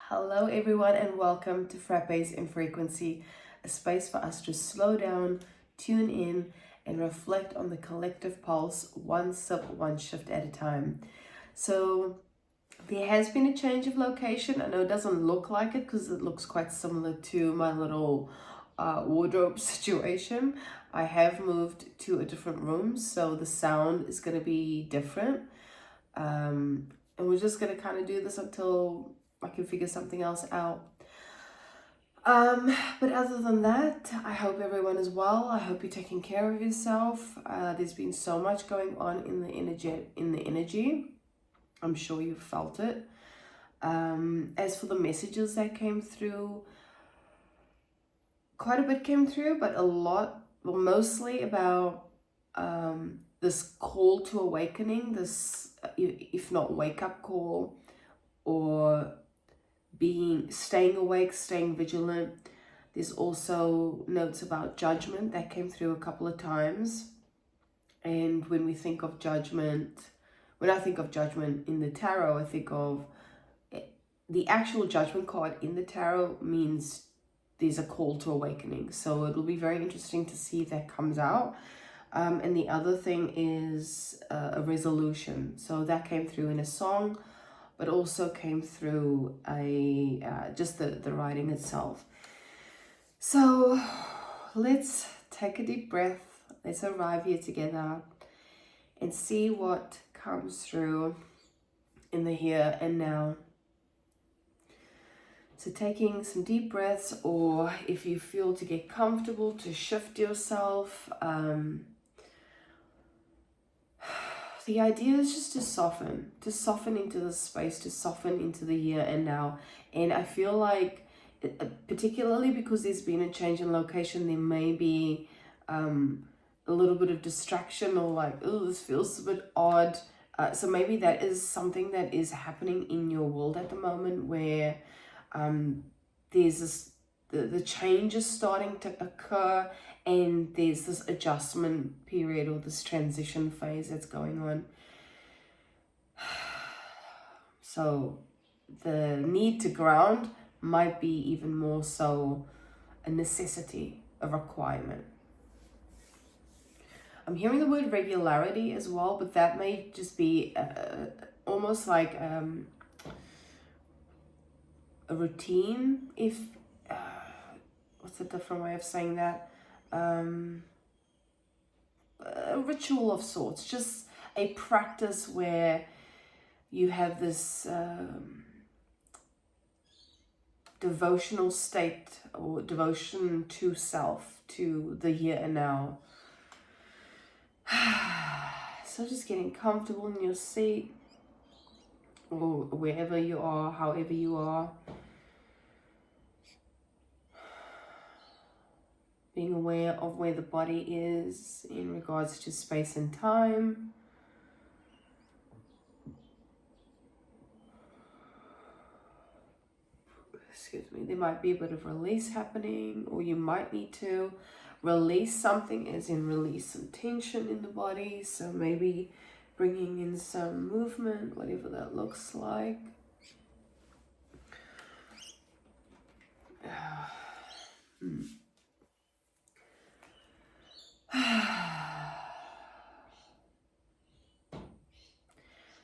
Hello everyone and welcome to Frappes in Frequency, a space for us to slow down, tune in and reflect on the collective pulse, one sip, one shift at a time. So there has been a change of location. I know it doesn't look like it because it looks quite similar to my little wardrobe situation. I have moved to a different room, so the sound is going to be different. And we're just going to kind of do this until I can figure something else out. But other than that, I hope everyone is well. I hope you're taking care of yourself. There's been so much going on in the energy. I'm sure you've felt it. As for the messages that came through, quite a bit came through, but a lot, well, mostly about this call to awakening, this, if not wake up call, or staying awake, staying vigilant. There's also notes about judgment that came through a couple of times. And when we think of judgment, when I think of judgment in the tarot, I think of the actual judgment card in the tarot means there's a call to awakening. So it'll be very interesting to see if that comes out. And the other thing is a resolution. So that came through in a song, but also came through just the writing itself. So let's take a deep breath. Let's arrive here together and see what comes through in the here and now. So taking some deep breaths, or if you feel to get comfortable, to shift yourself. The idea is just to soften into the space, to soften into the here and now. And I feel like, particularly because there's been a change in location, there may be a little bit of distraction, or like, oh, this feels a bit odd. So maybe that is something that is happening in your world at the moment, where there's this, the change is starting to occur, and there's this adjustment period, or this transition phase that's going on. So the need to ground might be even more so a necessity, a requirement. I'm hearing the word regularity as well, but that may just be almost like a routine, if what's a different way of saying that, a ritual of sorts, just a practice where you have this devotional state, or devotion to self, to the here and now. So just getting comfortable in your seat, or wherever you are, however you are. Being aware of where the body is in regards to space and time. Excuse me, there might be a bit of release happening, or you might need to release something, as in release some tension in the body. So maybe bringing in some movement, whatever that looks like.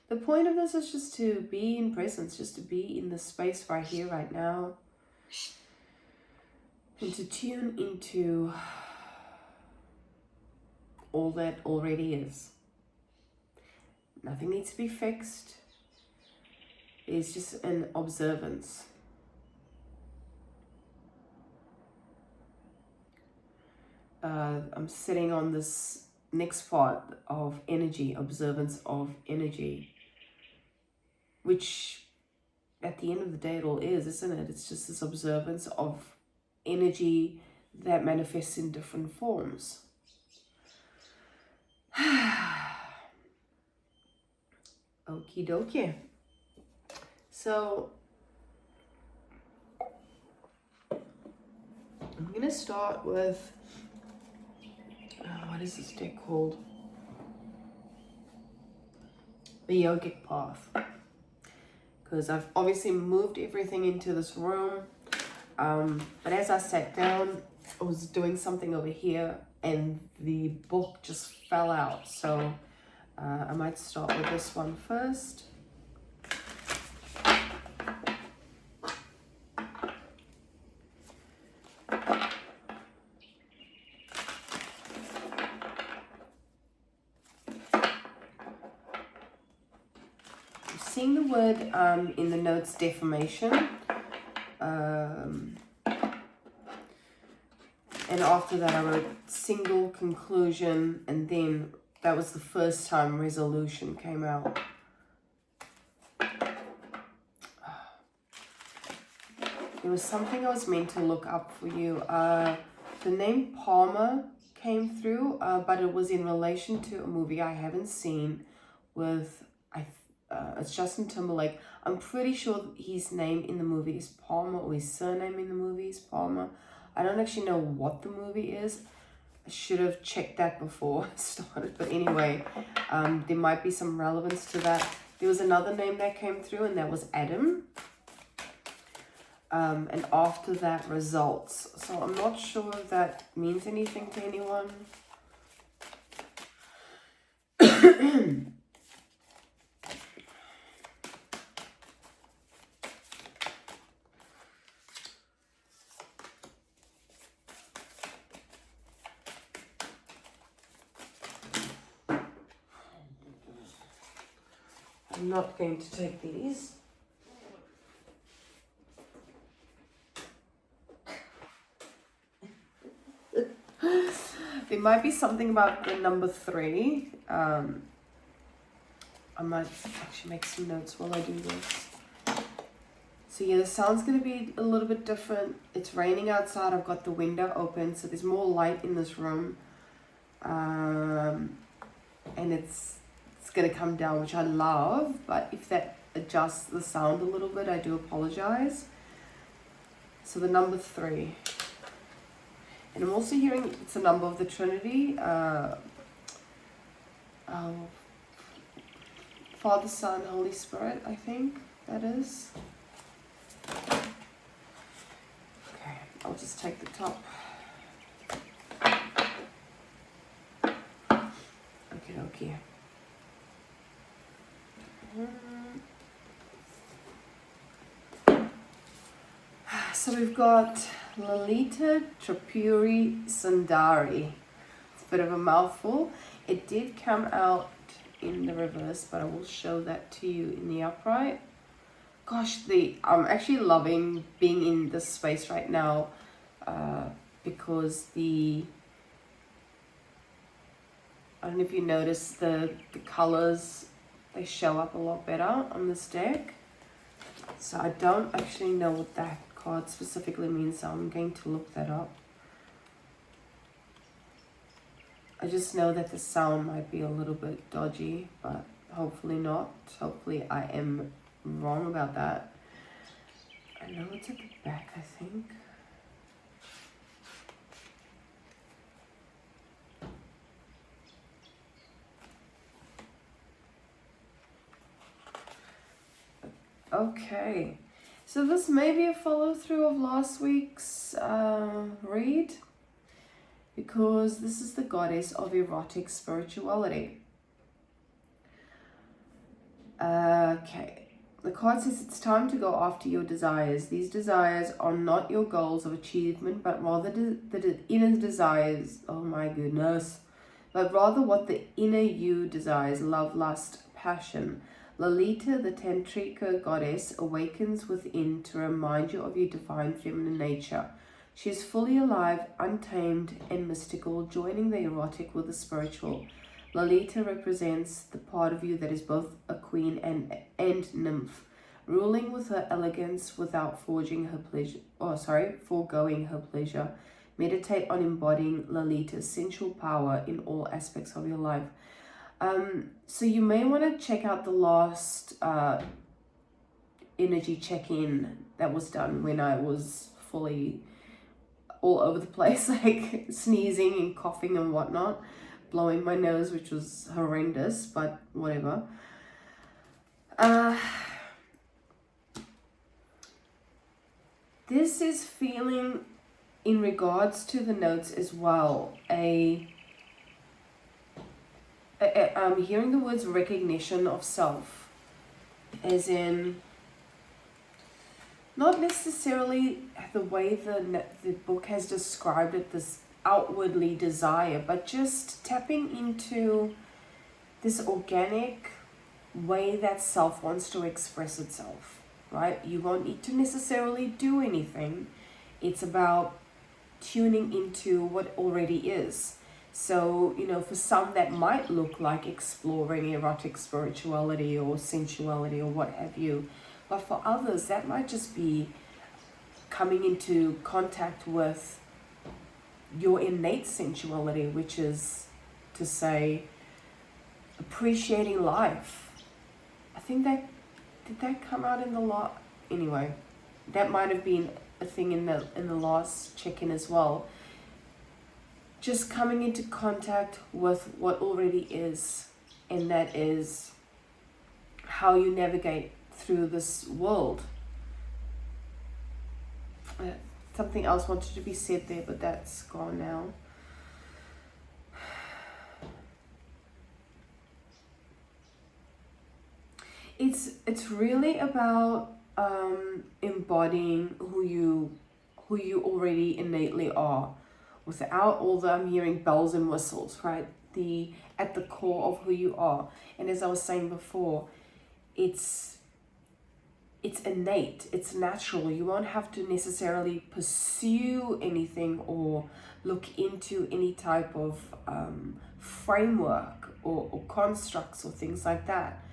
The point of this is just to be in presence, just to be in the space right here, right now, and to tune into all that already is. Nothing needs to be fixed. It's just an observance. I'm sitting on this next part of energy, observance of energy, which at the end of the day it all is, isn't it? It's just this observance of energy that manifests in different forms. Okie dokie. So I'm going to start with, what is this deck called? The Yogic Path. because I've obviously moved everything into this room. But as I sat down, I was doing something over here and the book just fell out. So I might start with this one first. Seeing the word in the notes, defamation, and after that I wrote single conclusion, and then that was the first time resolution came out. There was something I was meant to look up for you. The name Palmer came through, but it was in relation to a movie I haven't seen with, it's Justin Timberlake. I'm pretty sure his name in the movie is Palmer, or his surname in the movie is Palmer. I don't actually know what the movie is. I should have checked that before I started. But anyway, there might be some relevance to that. There was another name that came through, and that was Adam. And after that, results. So I'm not sure if that means anything to anyone. I'm not going to take these. There might be something about the number 3. I might actually make some notes while I do this. So yeah, the sound's going to be a little bit different. It's raining outside. I've got the window open, so there's more light in this room. And it's going to come down, which I love. But if that adjusts the sound a little bit, I do apologize. So the number 3. And I'm also hearing it's a number of the Trinity. Father, Son, Holy Spirit, I think that is. Okay, I'll just take the top. Okay. So we've got Lalita Tripuri Sundari. It's a bit of a mouthful. It did come out in the reverse, but I will show that to you in the upright. Gosh, I'm actually loving being in this space right now because I don't know if you notice the colors, they show up a lot better on this deck. So I don't actually know what that card specifically means, so I'm going to look that up. I just know that the sound might be a little bit dodgy, but hopefully not. Hopefully I am wrong about that. I know it's at the back, I think. Okay, so this may be a follow-through of last week's read, because this is the goddess of erotic spirituality. Okay, the card says it's time to go after your desires. These desires are not your goals of achievement, but rather the inner desires, oh my goodness, but rather what the inner you desires, love, lust, passion. Lalita, the Tantrika goddess, awakens within to remind you of your divine feminine nature. She is fully alive, untamed, and mystical, joining the erotic with the spiritual. Lalita represents the part of you that is both a queen and nymph, ruling with her elegance without foregoing her pleasure. Meditate on embodying Lalita's sensual power in all aspects of your life. So you may want to check out the last energy check-in that was done when I was fully all over the place, like sneezing and coughing and whatnot, blowing my nose, which was horrendous, but whatever. This is feeling, in regards to the notes as well, I'm hearing the words recognition of self, as in not necessarily the way the book has described it, this outwardly desire, but just tapping into this organic way that self wants to express itself, right? You won't need to necessarily do anything. It's about tuning into what already is. So, for some that might look like exploring erotic spirituality or sensuality or what have you. But for others, that might just be coming into contact with your innate sensuality, which is to say, appreciating life. I think did that come out in the lot? Anyway, that might have been a thing in the last check-in as well. Just coming into contact with what already is, and that is how you navigate through this world. Something else wanted to be said there, but that's gone now. It's really about embodying who you already innately are, without all the, I'm hearing bells and whistles, right? At the core of who you are. And as I was saying before, it's innate, it's natural. You won't have to necessarily pursue anything or look into any type of framework or constructs or things like that.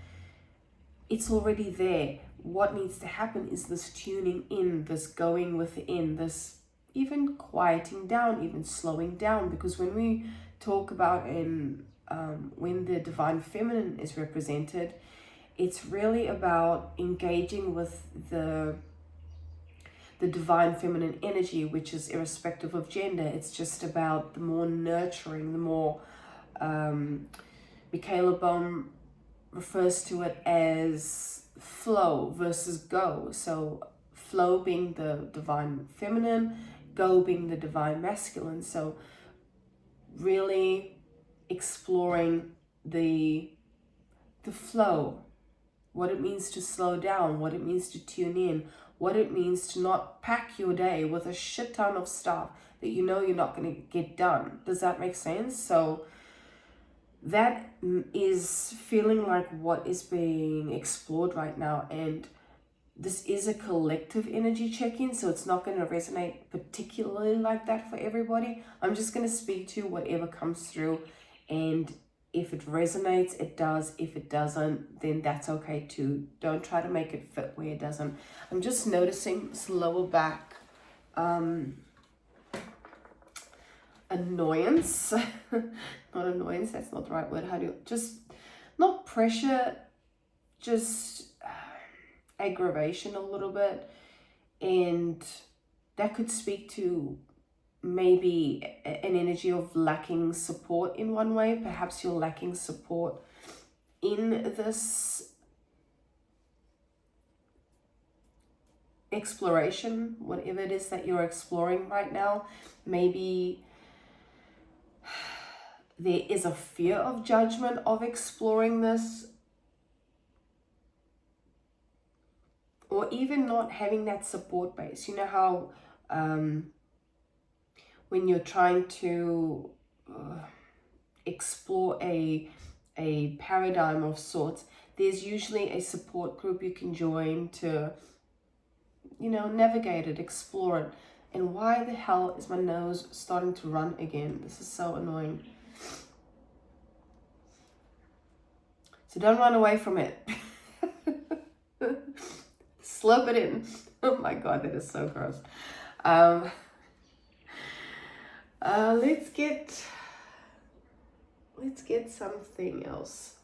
It's already there. What needs to happen is this tuning in, this going within, this even quieting down, even slowing down. Because when we talk about when the divine feminine is represented, it's really about engaging with the divine feminine energy, which is irrespective of gender. It's just about the more nurturing, the more Michaela Bohm refers to it as flow versus go. So flow being the divine feminine, go being the divine masculine. So really exploring the flow, what it means to slow down, what it means to tune in, what it means to not pack your day with a shit ton of stuff that you know you're not going to get done. Does that make sense? So that is feeling like what is being explored right now. And this is a collective energy check-in, so it's not going to resonate particularly like that for everybody. I'm just going to speak to whatever comes through, and if it resonates, it does. If it doesn't, then that's okay too. Don't try to make it fit where it doesn't. I'm just noticing this lower back annoyance. Not annoyance, that's not the right word. Just not pressure, just aggravation a little bit. And that could speak to maybe an energy of lacking support in one way. Perhaps you're lacking support in this exploration, whatever it is that you're exploring right now. Maybe there is a fear of judgment of exploring this, or even not having that support base. You know how when you're trying to explore a paradigm of sorts, there's usually a support group you can join to, navigate it, explore it. And why the hell is my nose starting to run again? This is so annoying. So don't run away from it. Slurp it in. Oh my God, that is so gross. Let's get something else.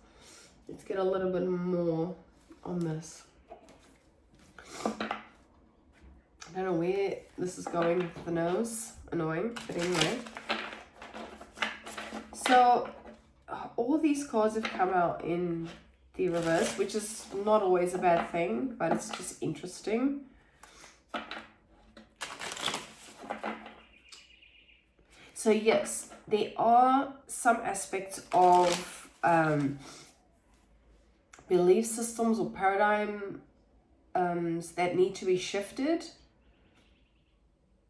Let's get a little bit more on this. I don't know where this is going with the nose. Annoying, but anyway. So all these cards have come out in the reverse, which is not always a bad thing, but it's just interesting. So yes, there are some aspects of belief systems or paradigms that need to be shifted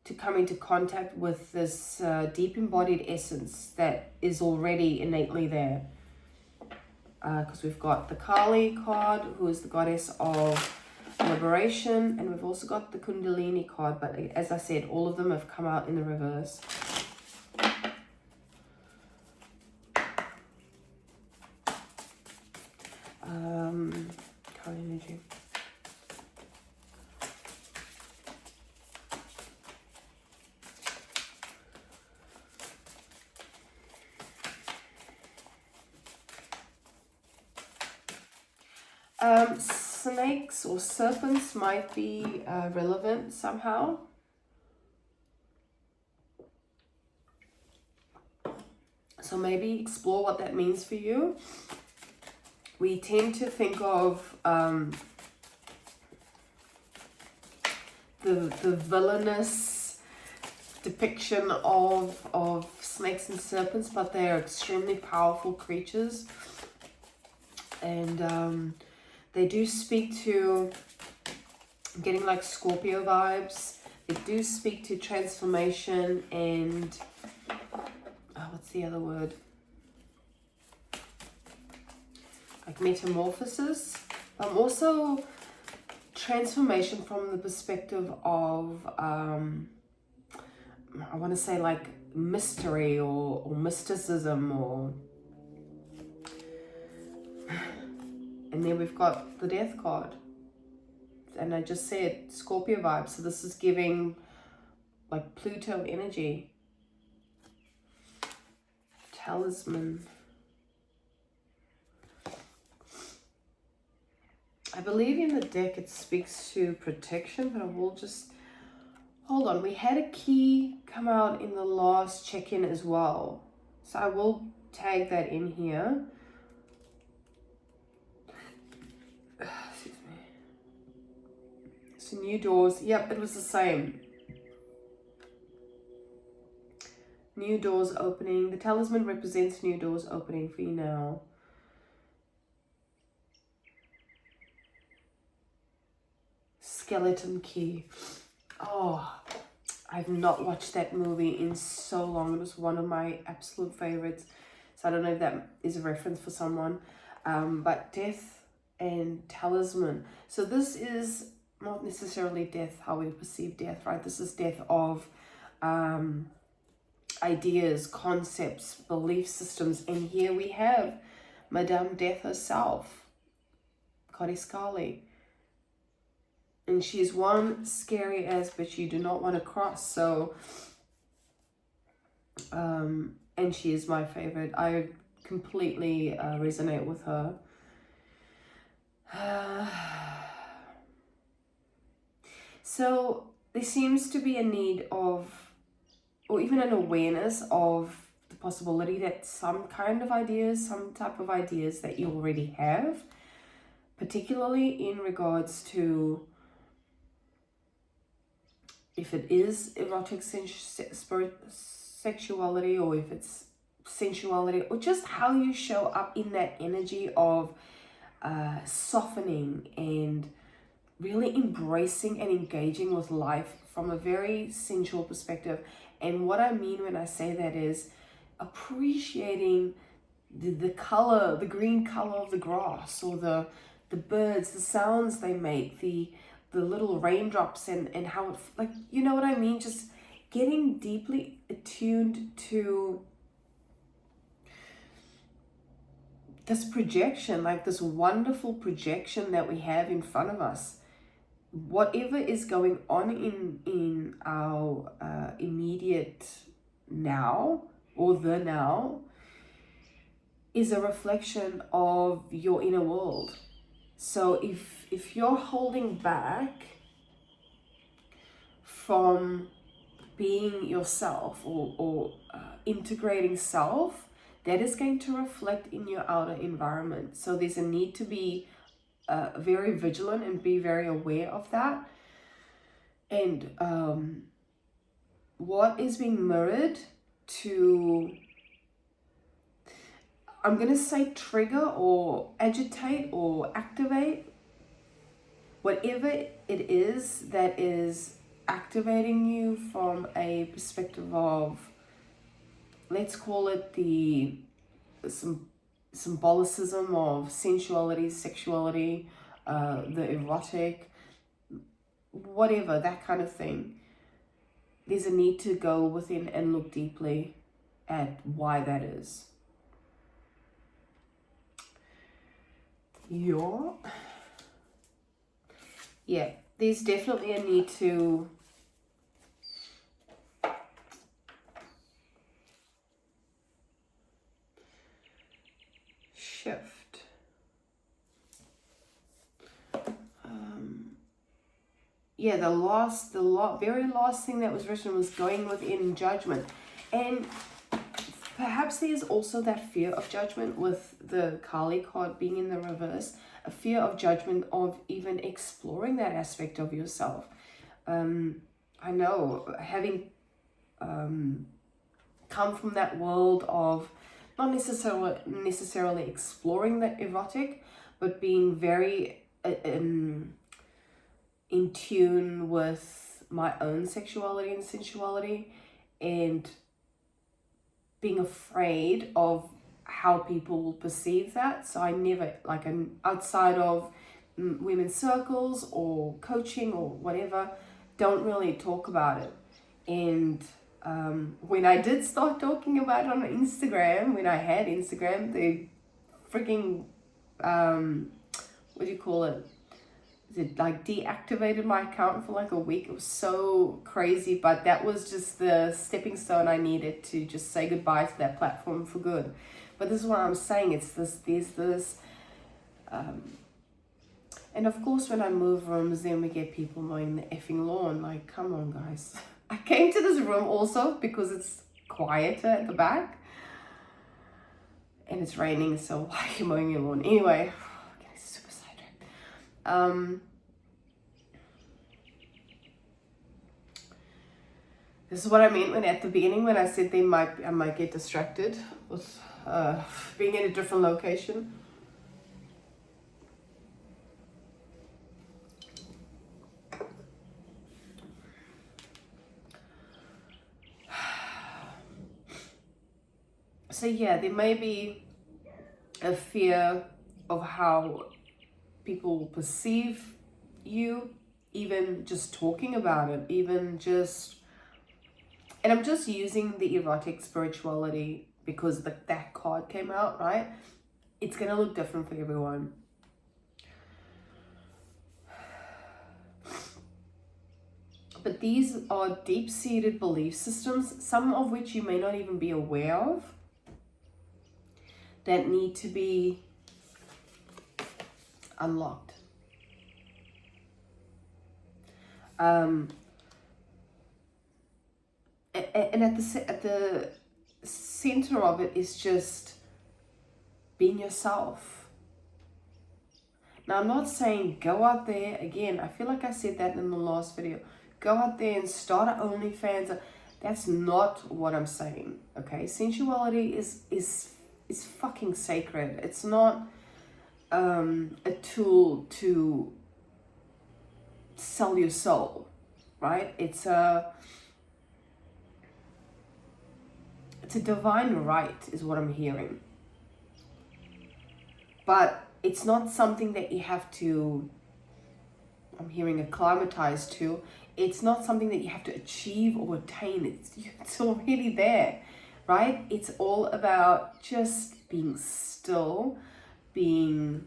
to come into contact with this deep embodied essence that is already innately there. Because we've got the Kali card, who is the goddess of liberation, and we've also got the Kundalini card, but as I said, all of them have come out in the reverse. Kali energy. Snakes or serpents might be relevant somehow. So maybe explore what that means for you. We tend to think of the villainous depiction of snakes and serpents, but they are extremely powerful creatures. And they do speak to, I'm getting like Scorpio vibes. They do speak to transformation and, what's the other word? Like metamorphosis. Also transformation from the perspective of, I want to say like mystery or mysticism or... And then we've got the Death card. And I just said Scorpio vibes. So this is giving like Pluto energy. Talisman. I believe in the deck it speaks to protection, but I will just... Hold on. We had a key come out in the last check-in as well. So I will tag that in here. So new doors, yep, it was the same. New doors opening. The talisman represents new doors opening for you now. Skeleton key. Oh, I've not watched that movie in so long. It was one of my absolute favorites. So I don't know if that is a reference for someone. But death and talisman. So this is not necessarily death, how we perceive death, right? This is death of ideas, concepts, belief systems. And here we have Madame Death herself, Goddess Kali. And she's one scary ass bitch you do not want to cross. So, and she is my favorite. I completely resonate with her. So there seems to be a need of, or even an awareness of the possibility that some kind of ideas, some type of ideas that you already have, particularly in regards to if it is erotic sexuality, or if it's sensuality, or just how you show up in that energy of softening and really embracing and engaging with life from a very sensual perspective. And what I mean when I say that is appreciating the color, the green color of the grass, or the birds, the sounds they make, the little raindrops, and how it, like, you know what I mean? Just getting deeply attuned to this projection, like this wonderful projection that we have in front of us. Whatever is going on in our immediate now, or the now, is a reflection of your inner world. So if you're holding back from being yourself, or integrating self, that is going to reflect in your outer environment. So there's a need to be very vigilant and be very aware of that. And what is being mirrored to, I'm going to say trigger or agitate or activate, whatever it is that is activating you from a perspective of, let's call it the symbolicism of sensuality, sexuality, the erotic, whatever, that kind of thing. There's a need to go within and look deeply at why that is. Yeah, there's definitely a need to shift. Yeah, the very last thing that was written was going within judgment. And perhaps there's also that fear of judgment with the Kali card being in the reverse, a fear of judgment of even exploring that aspect of yourself. I know, having come from that world of not necessarily exploring the erotic, but being very in tune with my own sexuality and sensuality, and being afraid of how people will perceive that. So I never, like, I'm outside of women's circles or coaching or whatever, don't really talk about it. And when I did start talking about it on Instagram, when I had Instagram, they freaking what do you call it? It like deactivated my account for like a week. It was so crazy, but that was just the stepping stone I needed to just say goodbye to that platform for good. But this is what I'm saying, there's this and of course when I move rooms, then we get people mowing the effing lawn. Like, come on guys. I came to this room also because it's quieter at the back and it's raining, so why are you mowing your lawn anyway? Super sidetracked. This is what I meant when at the beginning when I said I might get distracted with being in a different location. So yeah, there may be a fear of how people will perceive you, even just talking about it, even just, and I'm just using the erotic spirituality because that card came out, right? It's going to look different for everyone. But these are deep-seated belief systems, some of which you may not even be aware of, that need to be unlocked. And at the center of it is just being yourself. Now, I'm not saying go out there, again, I feel like I said that in the last video, go out there and start an OnlyFans. That's not what I'm saying, okay? Sensuality is fucking sacred. It's not a tool to sell your soul, right? It's a divine right is what I'm hearing. But it's not something that you have to, I'm hearing, acclimatize to. It's not something that you have to achieve or attain. It's already there, right? It's all about just being still, being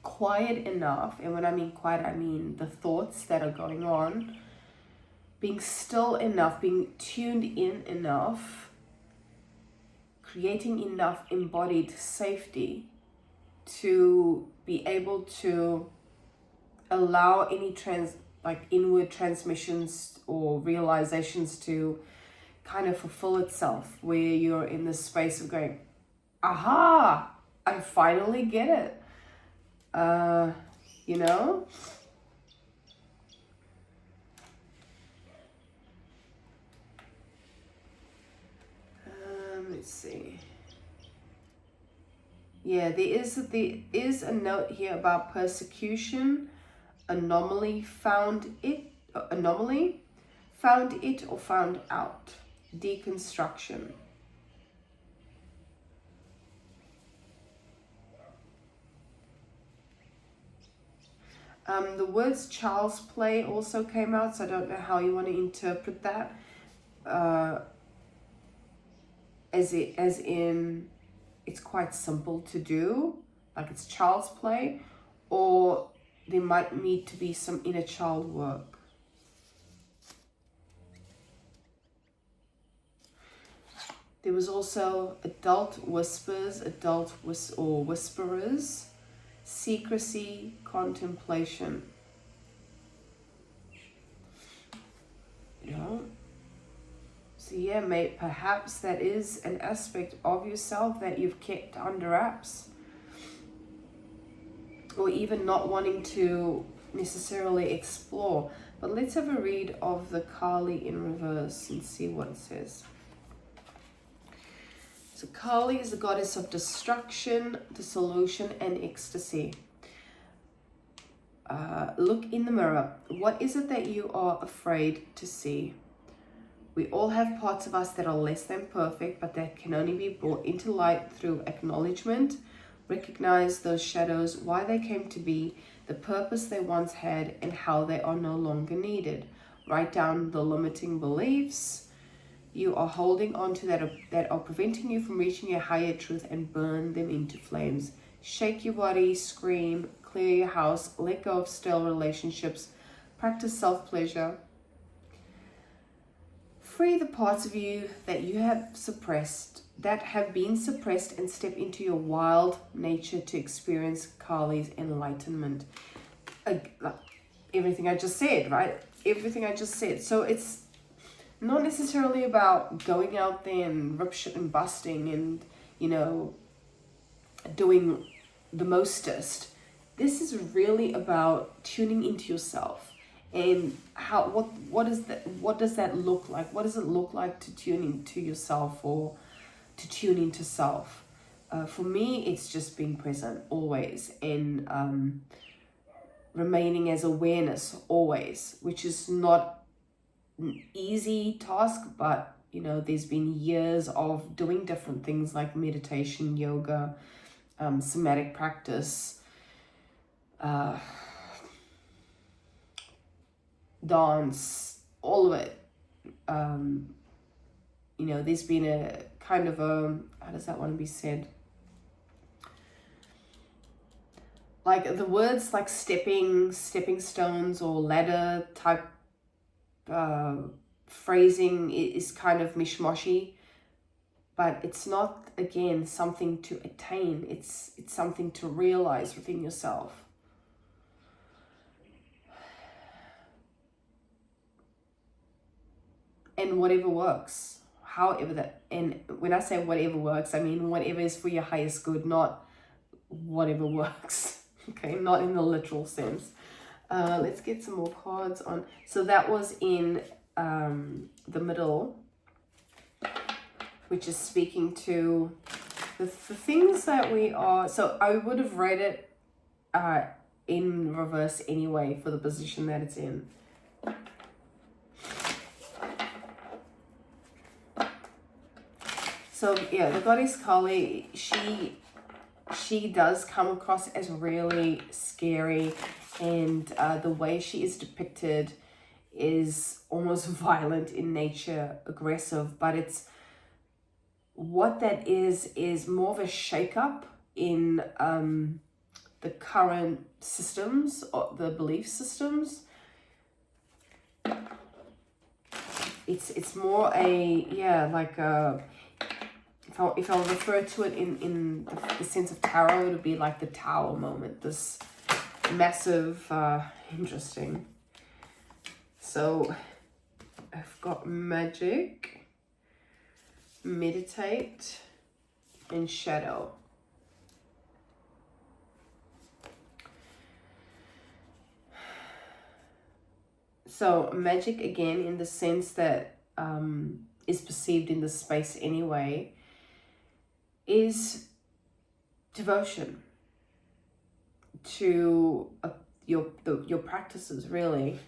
quiet enough. And when I mean quiet, I mean the thoughts that are going on. Being still enough, being tuned in enough, creating enough embodied safety to be able to allow any inward transmissions or realizations to kind of fulfill itself, where you're in this space of going, aha, I finally get it. You know? see. Yeah, there is a note here about persecution, anomaly, found it or found out, deconstruction. The words child's play also came out, so I don't know how you want to interpret that. As in, it's quite simple to do, like it's child's play, or there might need to be some inner child work. There was also adult whispers, or whisperers, secrecy, contemplation. You know? So yeah, perhaps that is an aspect of yourself that you've kept under wraps. Or even not wanting to necessarily explore. But let's have a read of the Kali in reverse and see what it says. So Kali is the goddess of destruction, dissolution, and ecstasy. Look in the mirror. What is it that you are afraid to see? We all have parts of us that are less than perfect, but that can only be brought into light through acknowledgement. Recognize those shadows, why they came to be, the purpose they once had, and how they are no longer needed. Write down the limiting beliefs you are holding on to that are preventing you from reaching your higher truth, and burn them into flames. Shake your body, scream, clear your house, let go of stale relationships, practice self-pleasure. Free the parts of you that you have suppressed, that have been suppressed, and step into your wild nature to experience Kali's enlightenment. Everything I just said, right? Everything I just said. So it's not necessarily about going out there and rip shit and busting and, doing the mostest. This is really about tuning into yourself. And what does that look like? What does it look like to tune into yourself, or to tune into self? For me, it's just being present always, and remaining as awareness always, which is not an easy task, but there's been years of doing different things like meditation, yoga, somatic practice, dance, all of it. There's been a kind of how does that want to be said? Like the words like stepping stones or ladder type phrasing is kind of mishmashy, but it's not, again, something to attain. It's something to realize within yourself. And whatever works, however that, and when I say whatever works, I mean whatever is for your highest good, not whatever works. Okay, not in the literal sense. Let's get some more cards on. So that was in the middle, which is speaking to the things that we are. So I would have read it in reverse anyway for the position that it's in. So yeah, the goddess Kali, she does come across as really scary, and the way she is depicted is almost violent in nature, aggressive, but it's what that is more of a shake-up in the current systems, or the belief systems. It's more like a, if I'll refer to it in the sense of tarot, it would be like the Tower moment, this massive, interesting. So I've got magic, meditate, and shadow. So magic, again, in the sense that is perceived in the space anyway, is devotion to your practices, really.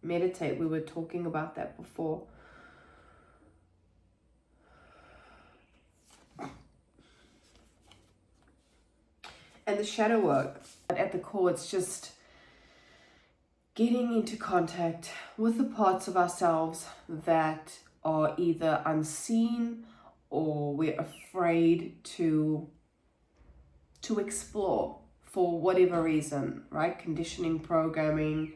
Meditate, we were talking about that before. And the shadow work, at the core, it's just getting into contact with the parts of ourselves that are either unseen or we're afraid to explore for whatever reason, right? Conditioning, programming,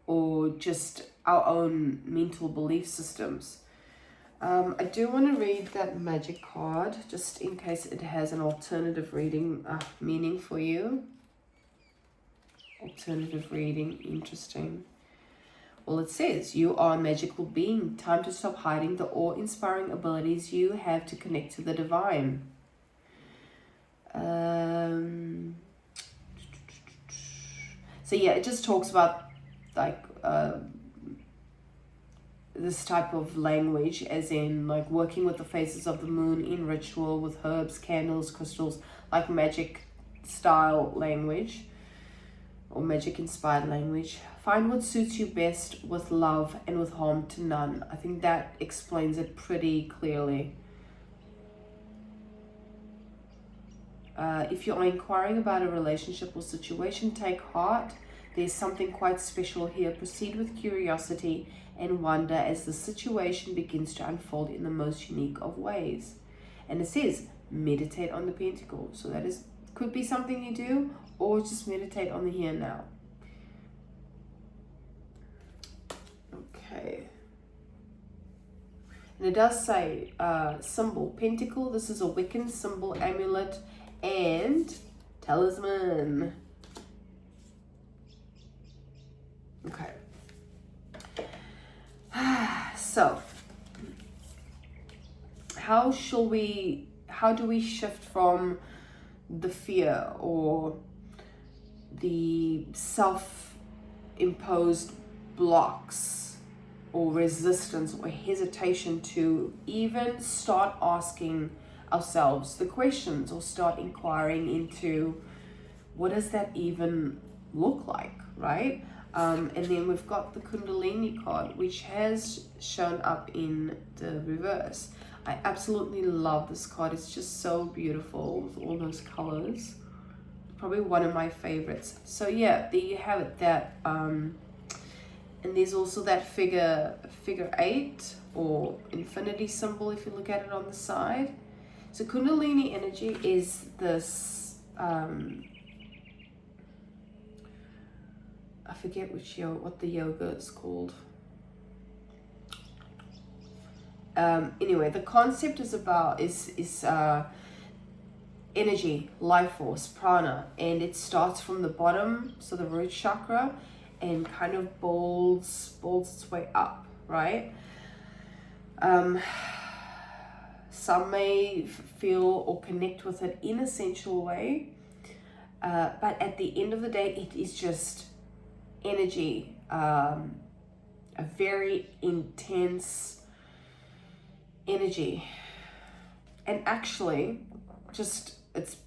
or just our own mental belief systems. I do want to read that magic card, just in case it has an alternative reading meaning for you. Alternative reading, interesting. Well, it says, you are a magical being. Time to stop hiding the awe-inspiring abilities you have to connect to the divine. So yeah, it just talks about like this type of language, as in like working with the phases of the moon in ritual with herbs, candles, crystals, like magic style language or magic inspired language. Find what suits you best with love and with harm to none. I think that explains it pretty clearly. If you are inquiring about a relationship or situation, take heart. There's something quite special here. Proceed with curiosity and wonder as the situation begins to unfold in the most unique of ways. And it says, meditate on the pentacle. So that could be something you do, or just meditate on the here and now. Okay. And it does say symbol, pentacle. This is a Wiccan symbol, amulet, and talisman. Okay. So, how do we shift from the fear or the self-imposed blocks or resistance or hesitation to even start asking ourselves the questions, or start inquiring into what does that even look like, right? And then we've got the Kundalini card, which has shown up in the reverse. I absolutely love this card. It's just so beautiful with all those colors. Probably one of my favorites. So yeah, there you have it. That and there's also that figure 8 or infinity symbol if you look at it on the side. So Kundalini energy is this I forget what the yoga is called. Anyway, the concept is about energy, life force, prana, and it starts from the bottom, so the root chakra, and kind of builds its way up, right? Some may feel or connect with it in a sensual way, but at the end of the day, it is just energy, a very intense energy. And actually, just it's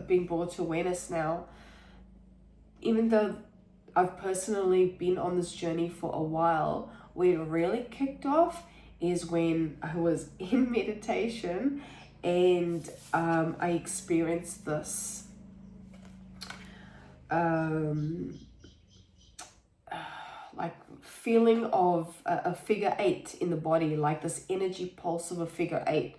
being brought to awareness now, even though I've personally been on this journey for a while, where it really kicked off is when I was in meditation and I experienced this like feeling of a figure 8 in the body, like this energy pulse of a figure 8.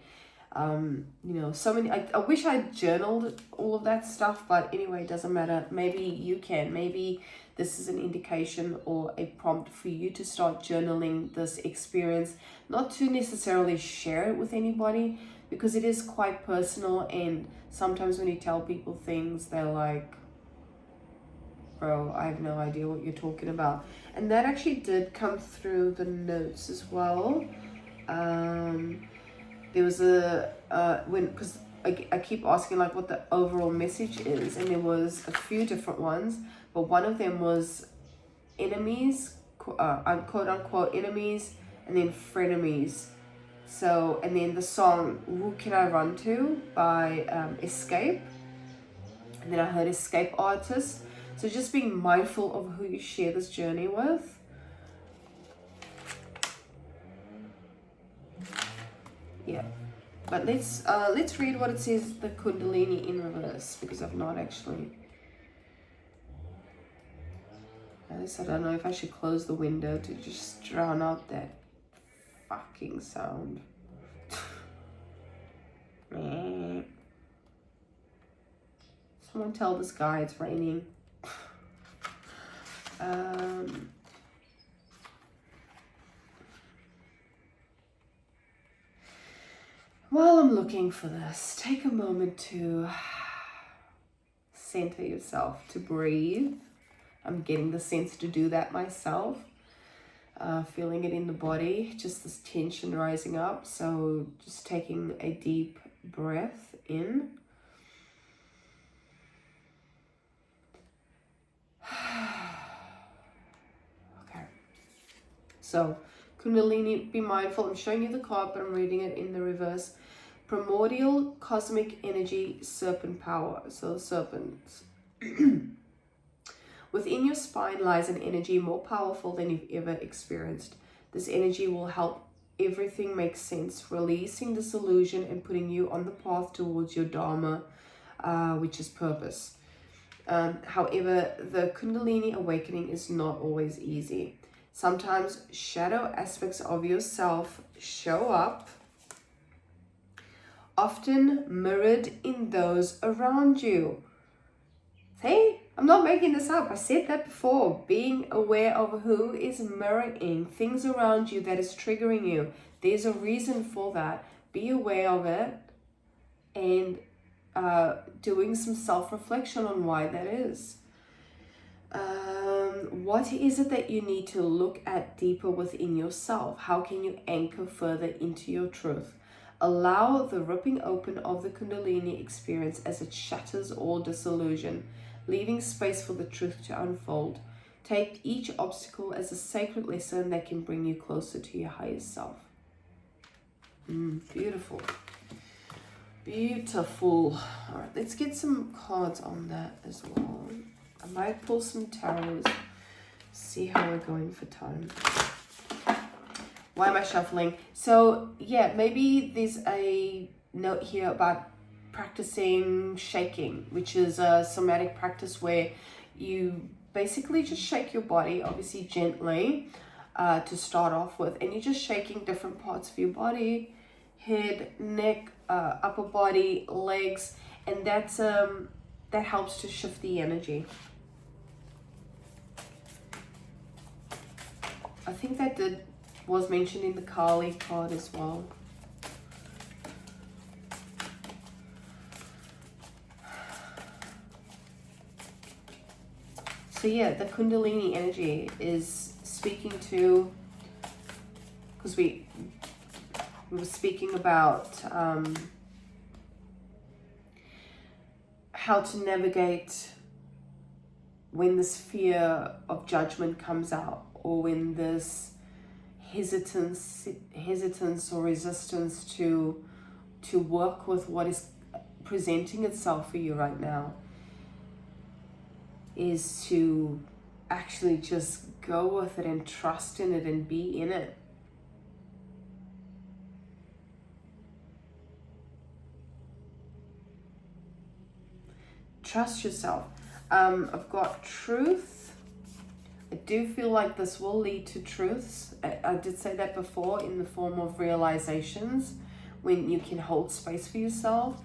So many, I wish I journaled all of that stuff, but anyway, it doesn't matter. Maybe you can. Maybe this is an indication or a prompt for you to start journaling this experience, not to necessarily share it with anybody, because it is quite personal, and sometimes when you tell people things, they're like, bro, I have no idea what you're talking about. And that actually did come through the notes as well. There was because I keep asking like what the overall message is, and there was a few different ones, but one of them was enemies, quote unquote enemies, and then frenemies. So, and then the song Who Can I Run To by Escape. And then I heard Escape Artist. So just being mindful of who you share this journey with. Yeah. But let's read what it says, the Kundalini in reverse, because I've not actually. I don't know if I should close the window to just drown out that fucking sound. Someone tell this guy it's raining. While I'm looking for this, take a moment to center yourself, to breathe. I'm getting the sense to do that myself. Feeling it in the body, just this tension rising up. So just taking a deep breath in. Okay. So Kundalini, be mindful. I'm showing you the card, but I'm reading it in the reverse. Primordial cosmic energy, serpent power. So serpents. Within your spine lies an energy more powerful than you've ever experienced. This energy will help everything make sense, releasing disillusion and putting you on the path towards your Dharma, which is purpose. However, the Kundalini awakening is not always easy. Sometimes shadow aspects of yourself show up, often mirrored in those around you. Hey, I'm not making this up. I said that before. Being aware of who is mirroring things around you that is triggering you. There's a reason for that. Be aware of it and doing some self-reflection on why that is. What is it that you need to look at deeper within yourself? How can you anchor further into your truth? Allow the ripping open of the Kundalini experience as it shatters all disillusion, leaving space for the truth to unfold. Take each obstacle as a sacred lesson that can bring you closer to your highest self. Beautiful. Beautiful. All right, let's get some cards on that as well. I might pull some tarots. See how we're going for time. Why am I shuffling? So yeah, maybe there's a note here about practicing shaking, which is a somatic practice where you basically just shake your body, obviously gently, to start off with, and you're just shaking different parts of your body, head, neck, upper body, legs, and that's that helps to shift the energy. I think that was mentioned in the Kali card as well. So yeah, the Kundalini energy is speaking to, because we were speaking about how to navigate when this fear of judgment comes out, or when this hesitance or resistance to work with what is presenting itself for you right now, is to actually just go with it and trust in it and be in it. Trust yourself. I've got truth. I do feel like this will lead to truths. I did say that before, in the form of realizations, when you can hold space for yourself.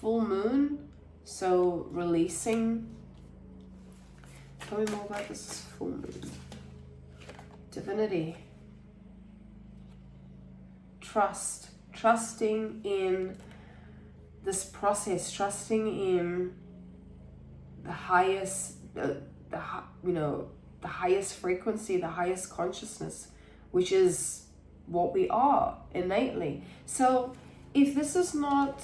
Full moon, so releasing. Tell me more about this full moon. Divinity. Trust. Trusting in this process. Trusting in the highest, the highest frequency, the highest consciousness, which is what we are innately. So if this is not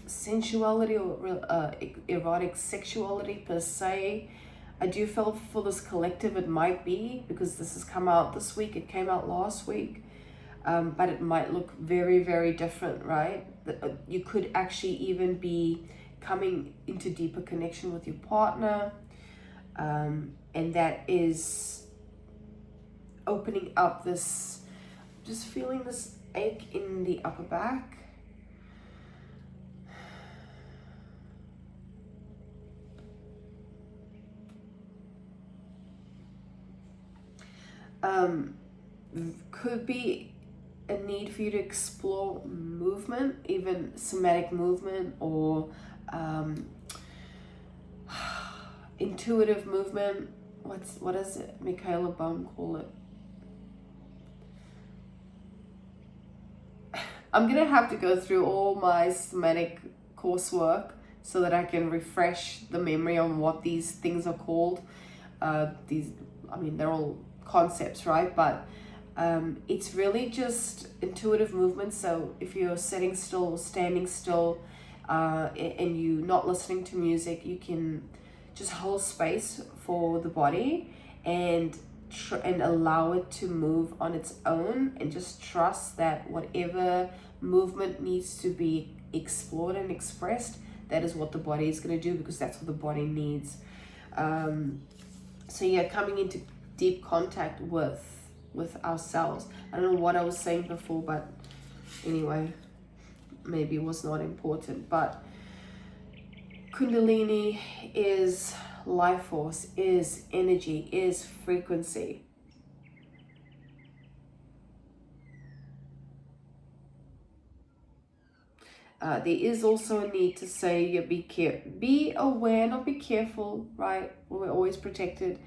sensuality or erotic sexuality per se, I do feel for this collective it might be, because this has come out this week, it came out last week. but it might look very, very different, right? You could actually even be coming into deeper connection with your partner, and that is opening up this, just feeling this ache in the upper back. Could be a need for you to explore movement, even somatic movement, or intuitive movement. What does it, Michaela Baum call it? I'm gonna have to go through all my somatic coursework so that I can refresh the memory on what these things are called. They're all concepts, right? But it's really just intuitive movement. So if you're sitting still or standing still, and you're not listening to music, you can just hold space for the body and allow it to move on its own, and just trust that whatever movement needs to be explored and expressed, that is what the body is going to do, because that's what the body needs. So yeah, coming into deep contact with ourselves. I don't know what I was saying before, but anyway, maybe it was not important. But Kundalini is life force, is energy, is frequency. There is also a need to say, be aware, not be careful, right? We're always protected.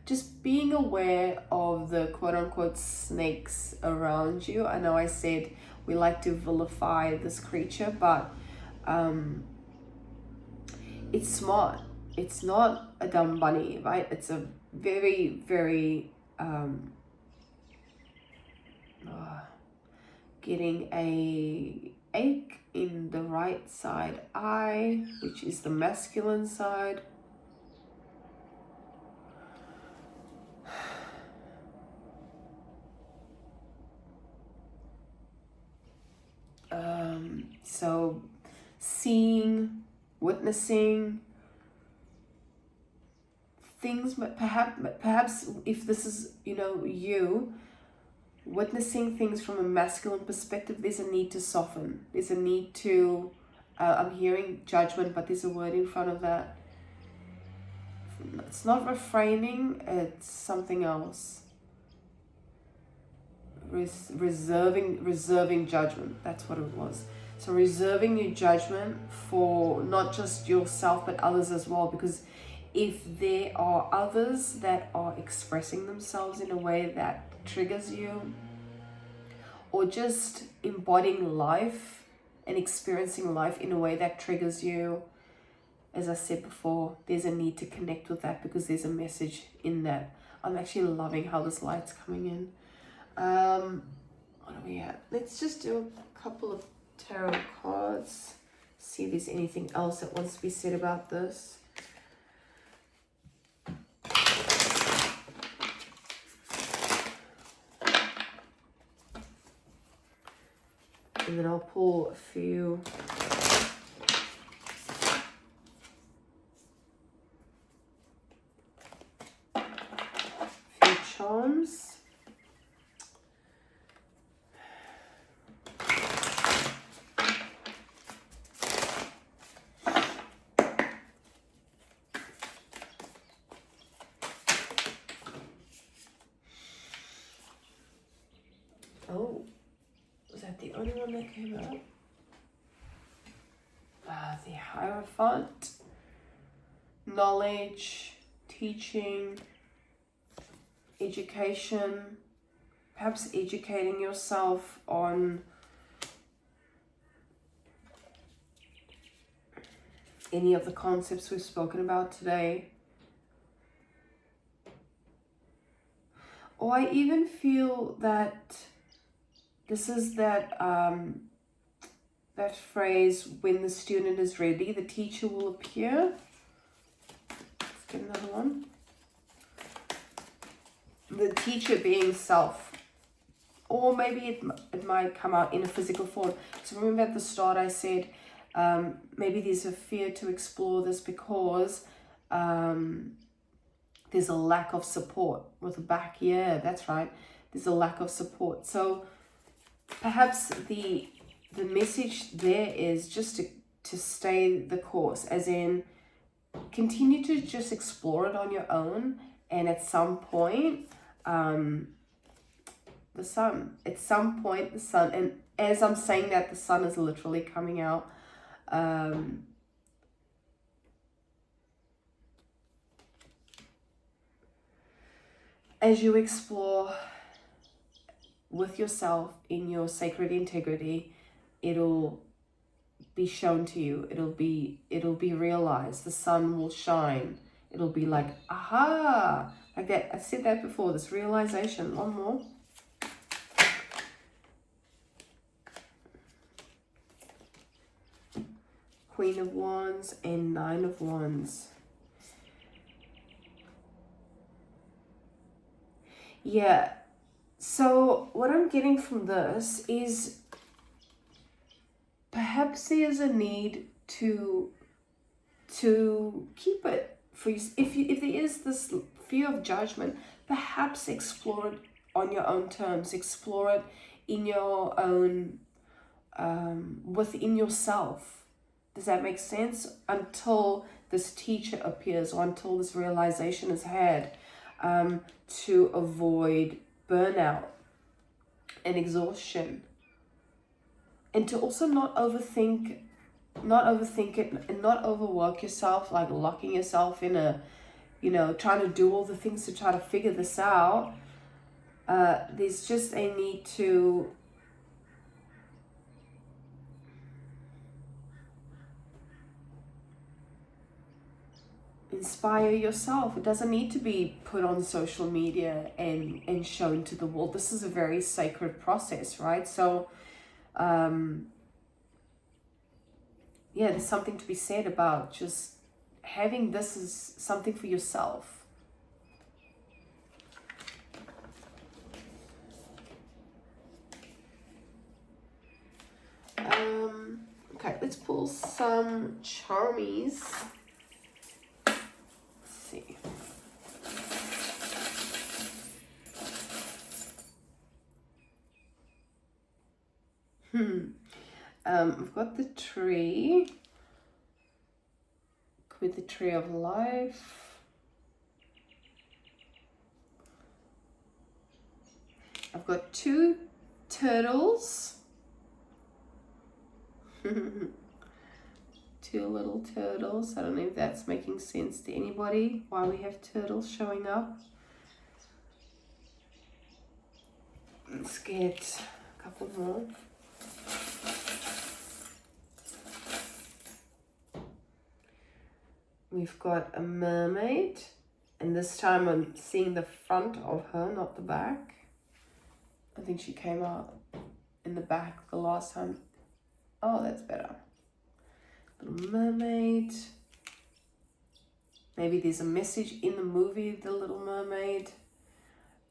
Just being aware of the quote-unquote snakes around you. I know I said we like to vilify this creature, but it's smart. It's not a dumb bunny, right? It's a very, very getting a ache in the right side eye, which is the masculine side. So seeing, witnessing things, perhaps if this is, you witnessing things from a masculine perspective, there's a need to soften. There's a need to, I'm hearing judgment, but there's a word in front of that. It's not refraining, it's something else. Reserving judgment, that's what it was. So reserving your judgment for not just yourself but others as well, because if there are others that are expressing themselves in a way that triggers you, or just embodying life and experiencing life in a way that triggers you, as I said before, there's a need to connect with that, because there's a message in that. I'm actually loving how this light's coming in. What are we at? Let's just do a couple of tarot cards, see if there's anything else that wants to be said about this. And then I'll pull a few charms. Oh, was that the only one that came out? The Hierophant. Knowledge, teaching, education, perhaps educating yourself on any of the concepts we've spoken about today. Or I even feel that this is that that phrase, when the student is ready, the teacher will appear. Let's get another one. The teacher being self. or maybe it might come out in a physical form. So remember at the start I said maybe there's a fear to explore this because there's a lack of support with the back. Yeah, that's right. There's a lack of support. So perhaps the message there is just to stay the course, as in continue to just explore it on your own, and at some point the sun, and as I'm saying that, the sun is literally coming out. As you explore with yourself in your sacred integrity, it'll be shown to you. It'll be realized. The sun will shine. It'll be like, aha, like that. I said that before, this realization. One more. Queen of Wands and Nine of Wands. Yeah, so what I'm getting from this is perhaps there's a need to keep it for you. If there is this fear of judgment, perhaps explore it on your own terms. Explore it in your own, within yourself. Does that make sense? Until this teacher appears, or until this realization is had, to avoid burnout and exhaustion, and to also not overthink it, and not overwork yourself, like locking yourself in a, trying to do all the things to try to figure this out. There's just a need to inspire yourself. It doesn't need to be put on social media and shown to the world. This is a very sacred process, right? So yeah, there's something to be said about just having this as something for yourself. Okay, let's pull some charmies. See. I've got the tree with the tree of life. I've got two turtles. Two little turtles. I don't know if that's making sense to anybody, why we have turtles showing up. Let's get a couple more. We've got a mermaid, and this time I'm seeing the front of her, not the back. I think she came out in the back the last time. Oh, that's better. Little mermaid. Maybe there's a message in the movie, The Little Mermaid.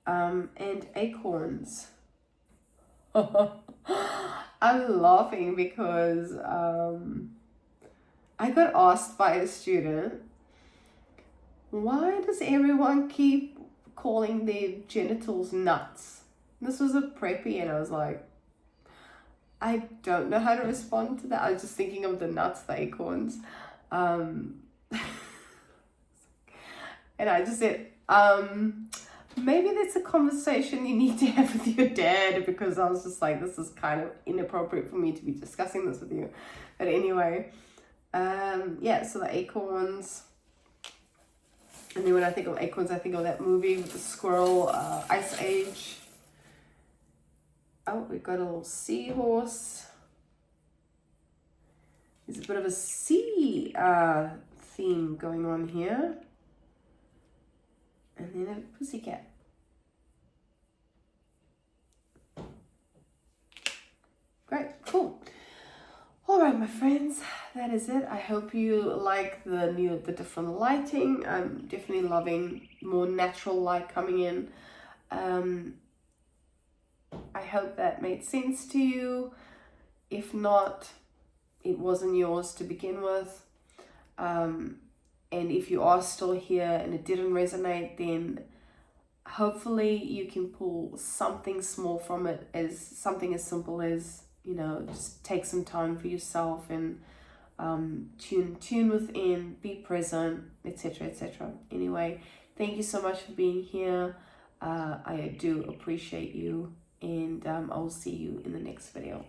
And acorns. I'm laughing because I got asked by a student, why does everyone keep calling their genitals nuts? This was a preppy, and I was like, I don't know how to respond to that. I was just thinking of the nuts, the acorns. And I just said, maybe that's a conversation you need to have with your dad, because I was just like, this is kind of inappropriate for me to be discussing this with you. But anyway, yeah, so the acorns. And then when I think of acorns, I think of that movie with the squirrel, Ice Age. Oh, we've got a little seahorse. There's a bit of a sea theme going on here. And then a pussycat. Great, cool. All right, my friends, that is it. I hope you like the different lighting. I'm definitely loving more natural light coming in. I hope that made sense to you. If not, it wasn't yours to begin with. And if you are still here and it didn't resonate, then hopefully you can pull something small from it, as something as simple as, you know, just take some time for yourself and tune within, be present, etc., etc. Anyway, thank you so much for being here. I do appreciate you, and I will see you in the next video.